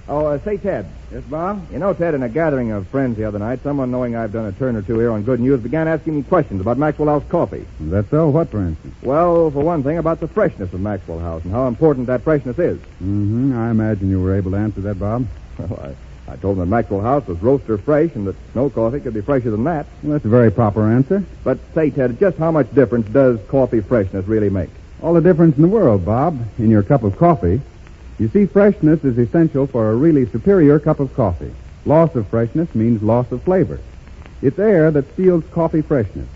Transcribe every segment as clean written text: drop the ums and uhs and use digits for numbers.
Oh, say, Ted. Yes, Bob? You know, Ted, in a gathering of friends the other night, someone knowing I've done a turn or two here on Good News began asking me questions about Maxwell House coffee. Is that so? What, for instance? Well, for one thing, about the freshness of Maxwell House and how important that freshness is. Mm-hmm. I imagine you were able to answer that, Bob. Well, I told them that Maxwell House was roaster fresh and that no coffee could be fresher than that. Well, that's a very proper answer. But say, Ted, just how much difference does coffee freshness really make? All the difference in the world, Bob, in your cup of coffee. You see, freshness is essential for a really superior cup of coffee. Loss of freshness means loss of flavor. It's air that steals coffee freshness.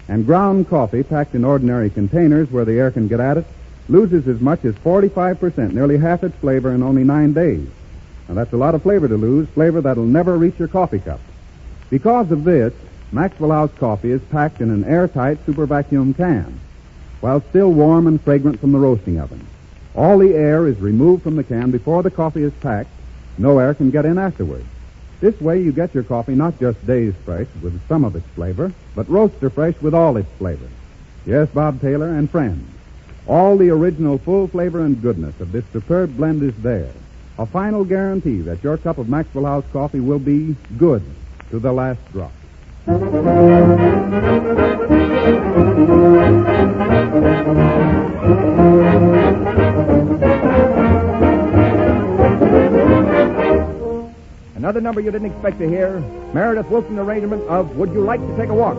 And ground coffee, packed in ordinary containers where the air can get at it, loses as much as 45%, nearly half its flavor in only 9 days. Now, that's a lot of flavor to lose, flavor that'll never reach your coffee cup. Because of this, Maxwell House coffee is packed in an airtight super vacuum can, while still warm and fragrant from the roasting oven. All the air is removed from the can before the coffee is packed. No air can get in afterwards. This way you get your coffee not just days fresh with some of its flavor, but roaster fresh with all its flavor. Yes, Bob Taylor and friends, all the original full flavor and goodness of this superb blend is there. A final guarantee that your cup of Maxwell House coffee will be good to the last drop. Another number you didn't expect to hear, Meredith Wilson's arrangement of Would You Like to Take a Walk?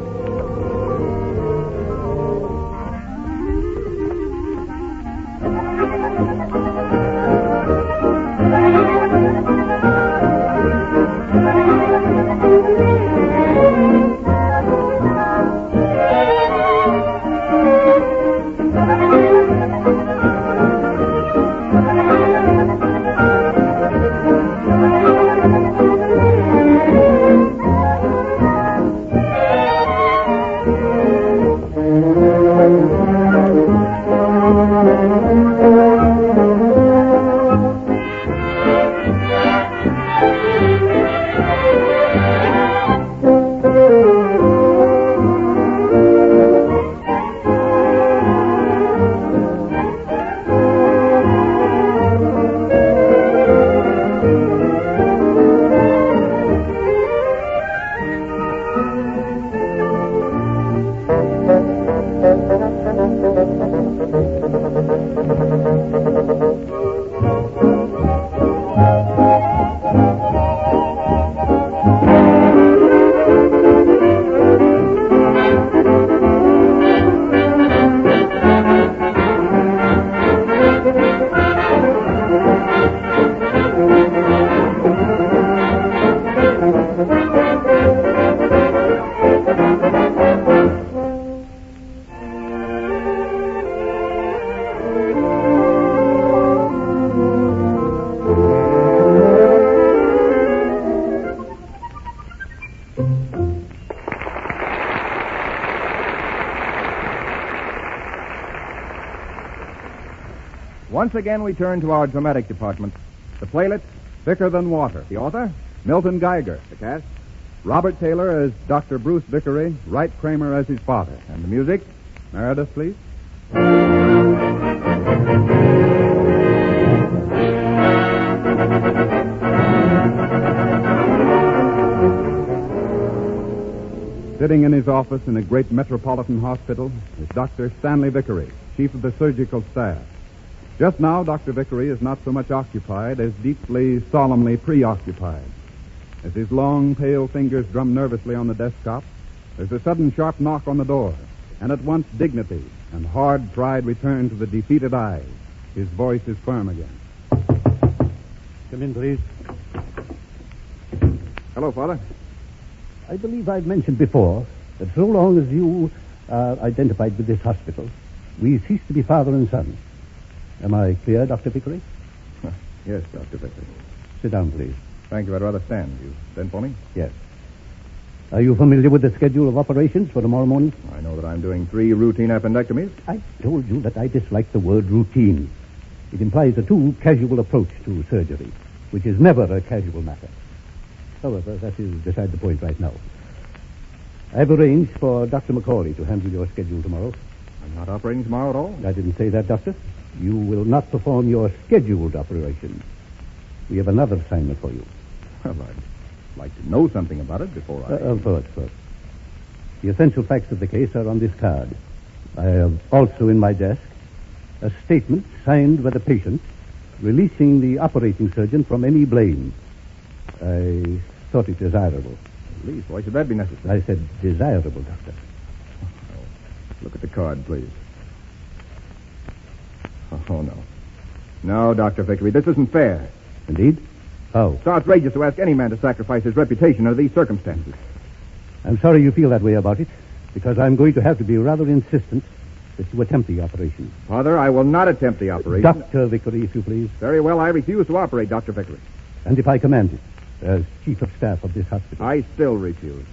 Once again, we turn to our dramatic department. The playlet, Thicker Than Water. The author, Milton Geiger. The cast, Robert Taylor as Dr. Bruce Vickery, Wright Kramer as his father. And the music, Meredith, please. Sitting in his office in a great metropolitan hospital is Dr. Stanley Vickery, chief of the surgical staff. Just now, Dr. Vickery is not so much occupied as deeply, solemnly preoccupied. As his long, pale fingers drum nervously on the desktop, there's a sudden sharp knock on the door, and at once dignity and hard pride return to the defeated eyes. His voice is firm again. Come in, please. Hello, Father. I believe I've mentioned before that so long as you are identified with this hospital, we cease to be father and son. Am I clear, Dr. Vickery? Yes, Dr. Vickery. Sit down, please. Thank you. I'd rather stand. You sent for me? Yes. Are you familiar with the schedule of operations for tomorrow morning? I know that I'm doing 3 routine appendectomies. I told you that I dislike the word routine. It implies a too casual approach to surgery, which is never a casual matter. However, that is beside the point right now. I've arranged for Dr. McCauley to handle your schedule tomorrow. I'm not operating tomorrow at all? I didn't say that, Doctor. You will not perform your scheduled operation. we have another assignment for you. Well, I'd like to know something about it before I... Of course. The essential facts of the case are on this card. I have also in my desk a statement signed by the patient releasing the operating surgeon from any blame. I thought it desirable. Release? Why should that be necessary? I said desirable, Doctor. Look at the card, please. Oh, no. No, Dr. Vickery, this isn't fair. Indeed? How? It's outrageous to ask any man to sacrifice his reputation under these circumstances. I'm sorry you feel that way about it, because I'm going to have to be rather insistent that you attempt the operation. Father, I will not attempt the operation. Dr. Vickery, if you please. Very well, I refuse to operate, Dr. Vickery. And if I command it, as Chief of Staff of this hospital? I still refuse.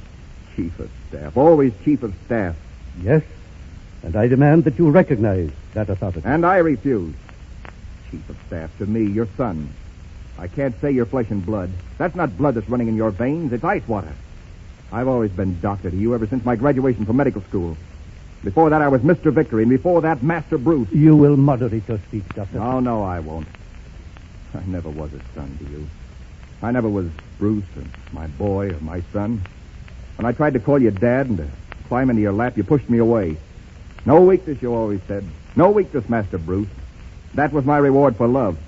Chief of Staff. Always Chief of Staff. Yes, and I demand that you recognize that authority. And I refuse. Chief of Staff, to me, your son. I can't say you're flesh and blood. That's not blood that's running in your veins. It's ice water. I've always been doctor to you ever since my graduation from medical school. Before that, I was Mr. Vickery, and before that, Master Bruce. You will moderate your speech, Doctor. Oh, no, I won't. I never was a son to you. I never was Bruce or my boy or my son. When I tried to call you Dad and to climb into your lap, you pushed me away. No weakness, you always said. No weakness, Master Bruce. That was my reward for love.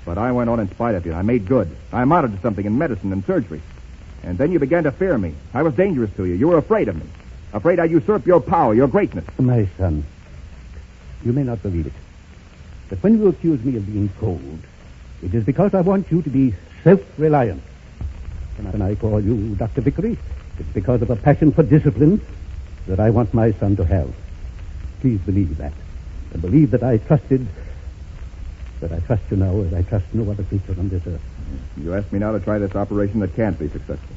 But I went on in spite of you. I made good. I amounted to something in medicine and surgery. And then you began to fear me. I was dangerous to you. You were afraid of me. Afraid I'd usurp your power, your greatness. My son, you may not believe it, but when you accuse me of being cold, it is because I want you to be self-reliant. When I call you Dr. Vickery, it's because of a passion for discipline that I want my son to have. Please believe that. And believe that I trust you now as I trust no other creature on this earth. You ask me now to try this operation that can't be successful.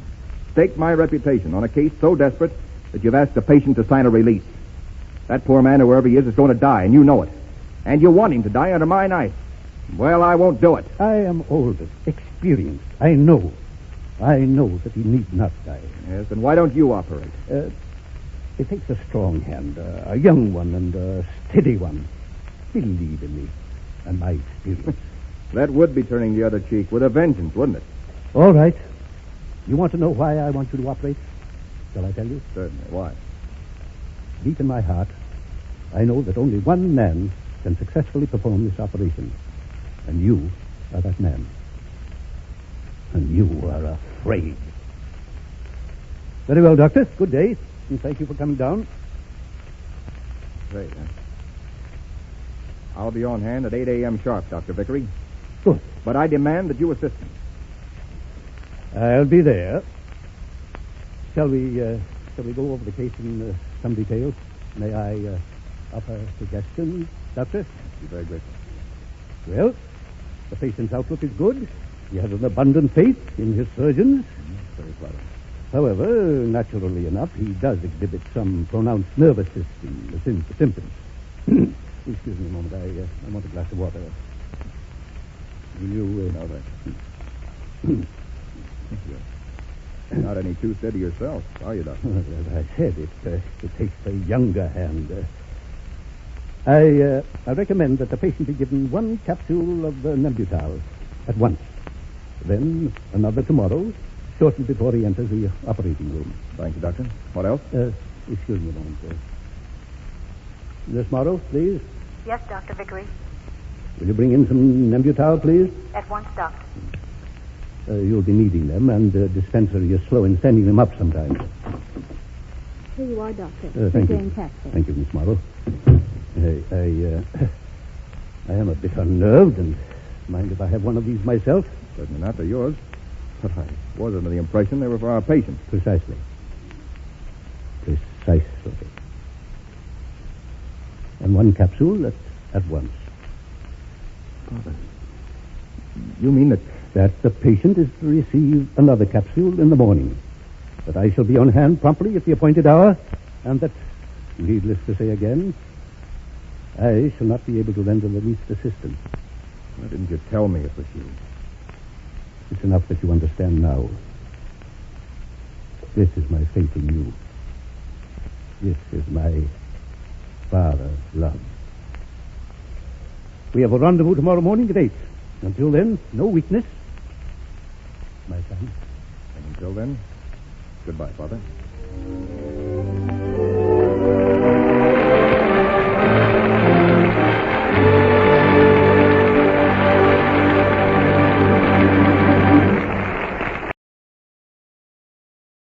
Stake my reputation on a case so desperate that you've asked the patient to sign a release. That poor man, whoever he is going to die, and you know it. And you want him to die under my knife. Well, I won't do it. I am older, experienced. I know that he need not die. Yes, then why don't you operate? It takes a strong hand, a young one and a steady one. Believe in me and my experience. That would be turning the other cheek with a vengeance, wouldn't it? All right. You want to know why I want you to operate? Shall I tell you? Certainly. Why? Deep in my heart, I know that only one man can successfully perform this operation. And you are that man. And you are afraid. Very well, Doctor. Good day. And thank you for coming down. Great, huh? I'll be on hand at 8 a.m. sharp, Dr. Vickery. Good. But I demand that you assist me. I'll be there. Shall we go over the case in some detail? May I offer suggestions, Doctor? You're very grateful. Well, the patient's outlook is good. He has an abundant faith in his surgeons. Very flattering. However, naturally enough, he does exhibit some pronounced nervous system symptoms. Excuse me a moment. I want a glass of water. Will you... No, thanks. You're not any too steady yourself, are you, Doctor? As I said, it takes a younger hand. I recommend that the patient be given one capsule of Nembutal at once. Then another tomorrow, shortly before he enters the operating room. Thank you, Doctor. What else? Excuse me a moment. Miss Morrow, please. Yes, Dr. Vickery. Will you bring in some Nembutal, please? At once, Doctor. You'll be needing them, and dispensary is slow in sending them up sometimes. Here you are, Doctor. Thank you. Jane Taxter. Thank you, Miss Morrow. I am a bit unnerved, and mind if I have one of these myself? Certainly not. They're yours. But I was under the impression they were for our patients. Precisely. And one capsule at once. Father, you mean that the patient is to receive another capsule in the morning. That I shall be on hand promptly at the appointed hour, and that, needless to say again, I shall not be able to render the least assistance. Why didn't you tell me it was you? It's enough that you understand now. This is my faith in you. This is my father's love. We have a rendezvous tomorrow morning at 8. Until then, no weakness, son. And until then, goodbye, Father.